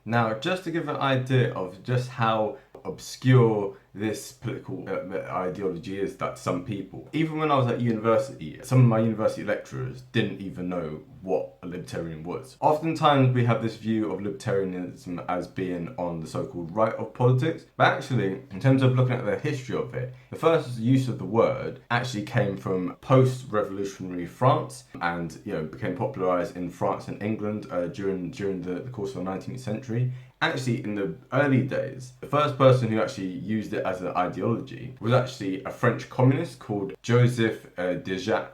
Now, just to give an idea of just how obscure this political ideology is that some people, even when I was at university, some of my university lecturers didn't even know what a libertarian was. Oftentimes we have this view of libertarianism as being on the so-called right of politics, but actually, in terms of looking at the history of it, the first use of the word actually came from post-revolutionary France, and became popularized in France and England during the course of the 19th century. Actually, in the early days, the first person who actually used it as an ideology was actually a French communist called Joseph Déjacque.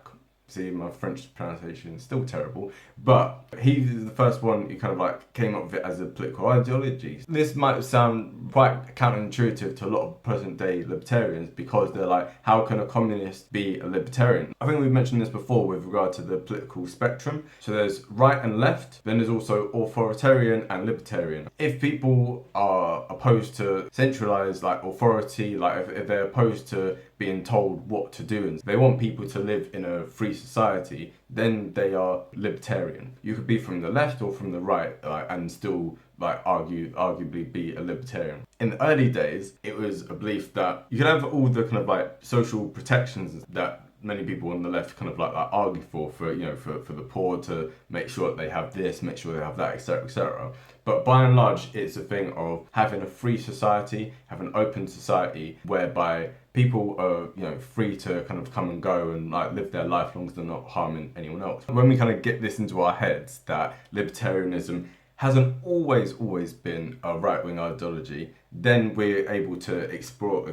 See, my French pronunciation is still terrible, but he was the first one who kind of like came up with it as a political ideology. This might sound quite counterintuitive to a lot of present day libertarians, because they're like, how can a communist be a libertarian? I think we've mentioned this before with regard to the political spectrum. So there's right and left, then there's also authoritarian and libertarian. If people are opposed to centralized like authority, like if they're opposed to being told what to do and they want people to live in a free society, then they are libertarian. You could be from the left or from the right and still arguably be a libertarian. In the early days, it was a belief that you could have all the kind of like social protections that many people on the left kind of like argue for the poor, to make sure that they have this, make sure they have that, etc., etc. But by and large, it's a thing of having a free society, have an open society whereby people are free to kind of come and go and like live their life as long as they're not harming anyone else. When we kind of get this into our heads that libertarianism hasn't always been a right-wing ideology, then we're able to explore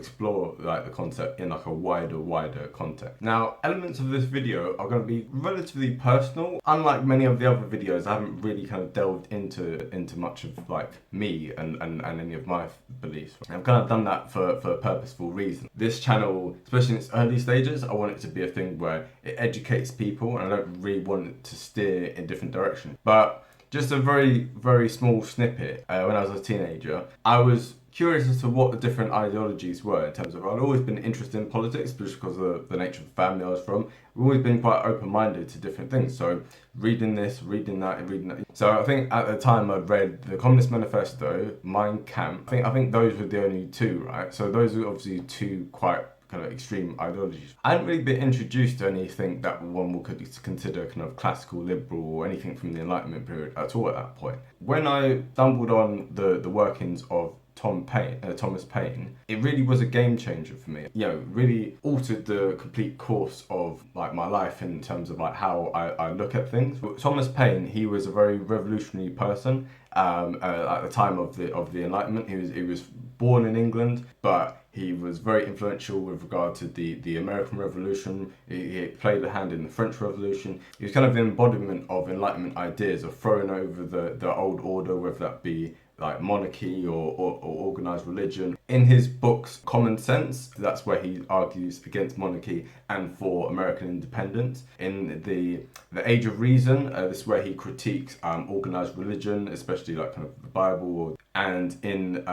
like the concept in like a wider context. Now, elements of this video are going to be relatively personal. Unlike many of the other videos, I haven't really kind of delved into much of like me and any of my beliefs. I've kind of done that for a purposeful reason. This channel, especially in its early stages, I want it to be a thing where it educates people, and I don't really want it to steer in different directions. But just a very small snippet. When I was a teenager, I was curious as to what the different ideologies were in terms of, I'd always been interested in politics just because of the nature of the family I was from. We've always been quite open-minded to different things. So reading this, reading that. So I think at the time I'd read the Communist Manifesto, Mein Kampf. I think those were the only two, right? So those are obviously two quite kind of extreme ideologies. I hadn't really been introduced to anything that one could consider kind of classical liberal or anything from the Enlightenment period at all at that point. When I stumbled on the workings of Thomas Paine, it really was a game changer for me. Really altered the complete course of like my life in terms of like how I look at things. But Thomas Paine, he was a very revolutionary person at the time of the Enlightenment. He was born in England, but he was very influential with regard to the American Revolution. He played a hand in the French Revolution. He was kind of the embodiment of Enlightenment ideas of throwing over the old order, whether that be like monarchy or organized religion. In his books Common Sense, that's where he argues against monarchy and for American independence. In the Age of Reason, this is where he critiques organized religion, especially like kind of the Bible. And in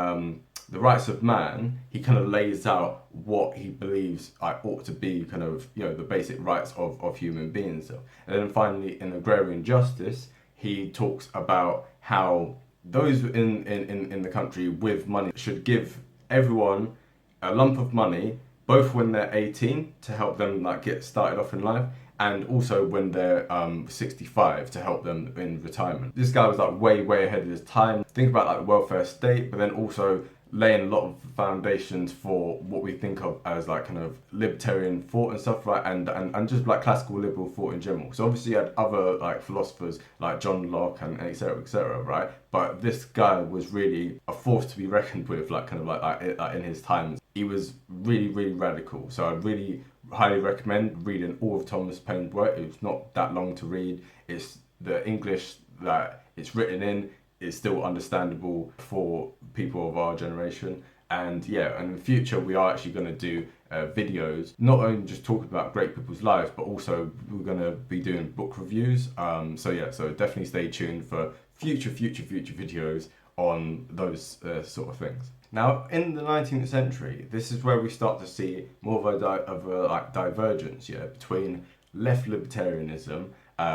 The Rights of Man, he kind of lays out what he believes ought to be kind of the basic rights of human beings. And then finally, in Agrarian Justice, he talks about how those in the country with money should give everyone a lump of money, both when they're 18 to help them like get started off in life, and also when they're 65 to help them in retirement. This guy was like way ahead of his time. Think about like the welfare state, but then also laying a lot of foundations for what we think of as like kind of libertarian thought and stuff, right? And just like classical liberal thought in general. So obviously you had other like philosophers like John Locke and etc., right? But this guy was really a force to be reckoned with, like kind of like in his times. He was really radical. So I really highly recommend reading all of Thomas Paine's work. It's not that long to read. It's the English that it's written in is still understandable for people of our generation. And in the future we are actually going to do videos, not only just talking about great people's lives, but also we're going to be doing book reviews. So definitely stay tuned for future videos on those sort of things. Now, in the 19th century, this is where we start to see more of a divergence between left libertarianism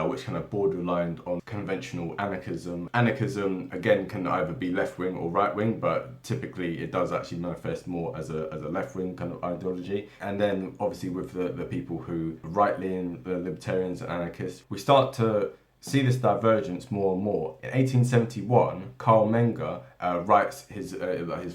which kind of borderlined on conventional anarchism. Anarchism, again, can either be left-wing or right-wing, but typically it does actually manifest more as a left-wing kind of ideology. And then obviously with the people who right-leaning, the libertarians and anarchists, we start to see this divergence more and more. In 1871, Karl Menger writes his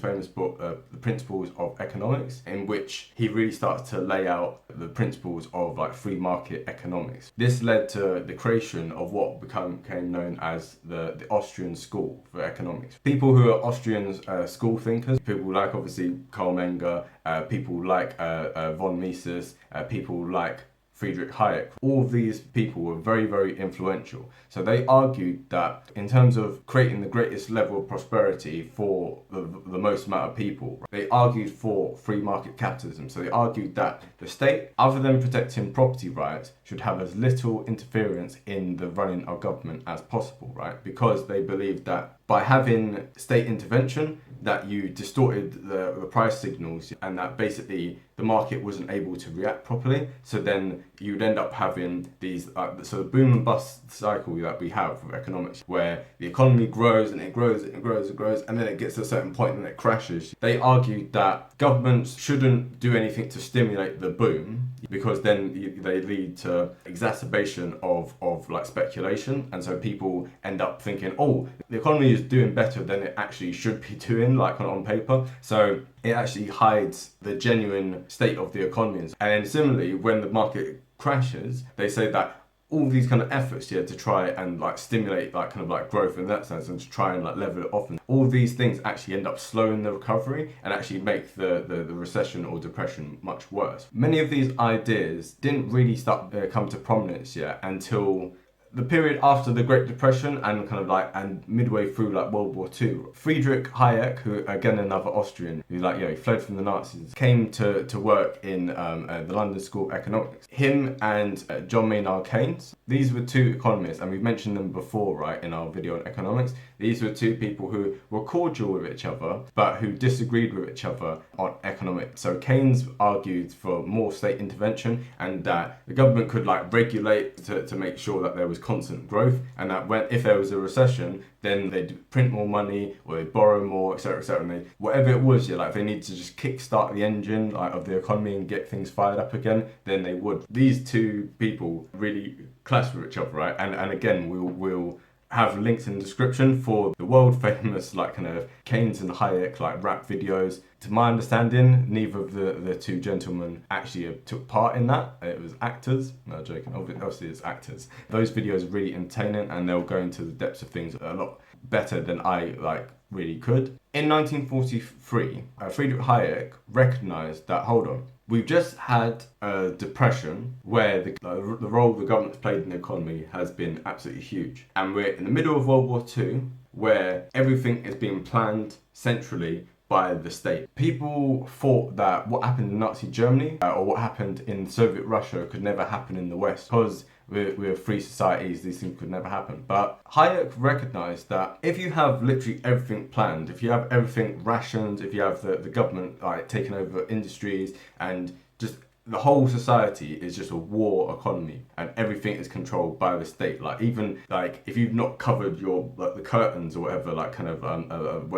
famous book, The Principles of Economics, in which he really starts to lay out the principles of like free market economics. This led to the creation of what became known as the Austrian school for economics. People who are Austrian school thinkers, people like obviously Karl Menger, people like von Mises, people like Friedrich Hayek, all of these people were very, very influential. So they argued that in terms of creating the greatest level of prosperity for the most amount of people, they argued for free market capitalism. So they argued that the state, other than protecting property rights, should have as little interference in the running of government as possible, right? Because they believed that by having state intervention, that you distorted the price signals and that basically the market wasn't able to react properly. So then you'd end up having these, so the boom and bust cycle that we have with economics, where the economy grows and it grows and it grows and grows, and then it gets to a certain point and it crashes. They argued that governments shouldn't do anything to stimulate the boom, because then they lead to exacerbation of like speculation, and so people end up thinking, oh, the economy is doing better than it actually should be doing, like on paper. So it actually hides the genuine state of the economy. And then similarly, when the market crashes, they say that all these kind of efforts to try and like stimulate like kind of like growth in that sense and to try and like level it off, and all these things actually end up slowing the recovery and actually make the recession or depression much worse. Many of these ideas didn't really start come to prominence yet until the period after the Great Depression and kind of like and midway through like World War II. Friedrich Hayek, who again another Austrian, who he fled from the Nazis, came to work in the London School of Economics. Him and John Maynard Keynes, these were two economists, and we've mentioned them before, right, in our video on economics. These were two people who were cordial with each other, but who disagreed with each other on economics. So Keynes argued for more state intervention and that the government could like regulate to make sure that there was constant growth, and that if there was a recession, then they'd print more money or they'd borrow more, etc., etc. And they, whatever it was, they need to just kickstart the engine of the economy and get things fired up again, then they would. These two people really clash with each other, right? And again, we'll have links in the description for the world famous kind of Keynes and Hayek rap videos. To my understanding, neither of the two gentlemen actually took part in that. It was actors. No, joking. Obviously it's actors. Those videos are really entertaining and they'll go into the depths of things a lot better than I really could. In 1943, Friedrich Hayek recognized that, hold on, we've just had a depression where the role the government's played in the economy has been absolutely huge. And we're in the middle of World War II, where everything is being planned centrally by the state. People thought that what happened in Nazi Germany or what happened in Soviet Russia could never happen in the West, because we're free societies, these things could never happen. But Hayek recognized that if you have literally everything planned, if you have everything rationed, if you have the government taking over industries, and just the whole society is just a war economy and everything is controlled by the state. Even if you've not covered your the curtains or whatever,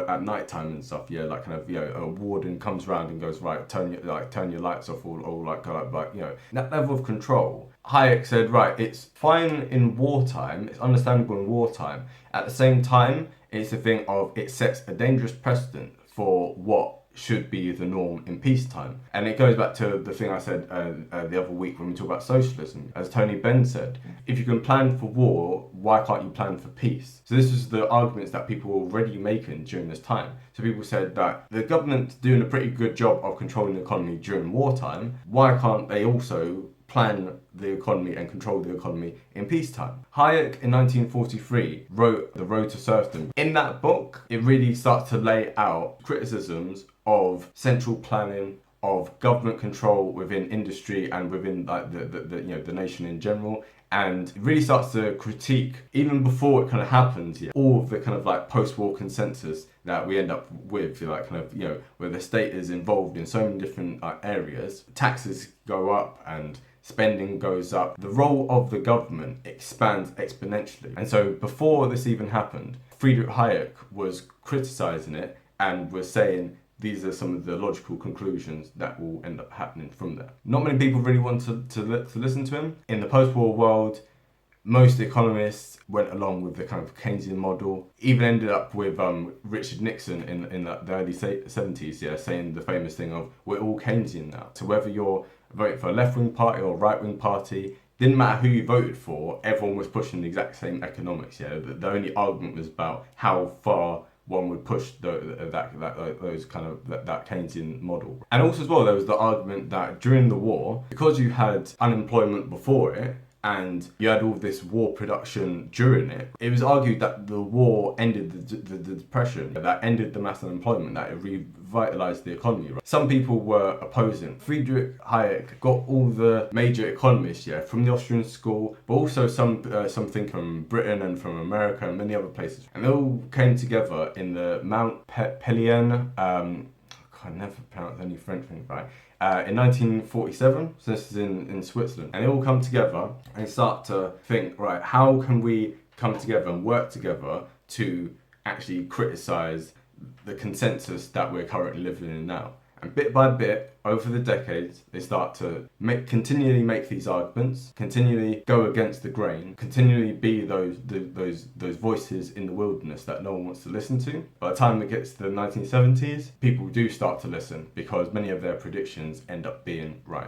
at night time and stuff, a warden comes around and goes, right, turn your lights off, or that level of control. Hayek said, right, it's fine in wartime, it's understandable in wartime. At the same time, it's a thing of it sets a dangerous precedent for what should be the norm in peacetime. And it goes back to the thing I said the other week when we talk about socialism. As Tony Benn said, if you can plan for war, why can't you plan for peace? So this is the arguments that people were already making during this time. So people said that the government's doing a pretty good job of controlling the economy during wartime. Why can't they also plan the economy and control the economy in peacetime? Hayek in 1943 wrote The Road to Serfdom. In that book, it really starts to lay out criticisms of central planning, of government control within industry and within the nation in general. And it really starts to critique, even before it kind of happens, all of the kind of post-war consensus that we end up with, where the state is involved in so many different areas. Taxes go up and spending goes up, the role of the government expands exponentially. And so before this even happened, Friedrich Hayek was criticizing it and was saying these are some of the logical conclusions that will end up happening from there. Not many people really want to listen to him. In the post-war world, most economists went along with the kind of Keynesian model, even ended up with Richard Nixon in the early 70s, saying the famous thing of, we're all Keynesian now. So whether you're voting for a left-wing party or a right-wing party, didn't matter who you voted for, everyone was pushing the exact same economics. The only argument was about how far one would push that Keynesian model. And also as well, there was the argument that during the war, because you had unemployment before it, and you had all this war production during it, it was argued that the war ended the depression, that ended the mass unemployment, that it revitalised the economy. Right? Some people were opposing. Friedrich Hayek got all the major economists from the Austrian school, but also some think from Britain and from America and many other places. And they all came together in the Mount Pelion, I can never pronounce any French thing right, in 1947, so this is in Switzerland, and they all come together and start to think, right, how can we come together and work together to actually criticise the consensus that we're currently living in now. And bit by bit, over the decades, they start to continually make these arguments, continually go against the grain, continually be those voices in the wilderness that no one wants to listen to. By the time it gets to the 1970s, people do start to listen because many of their predictions end up being right.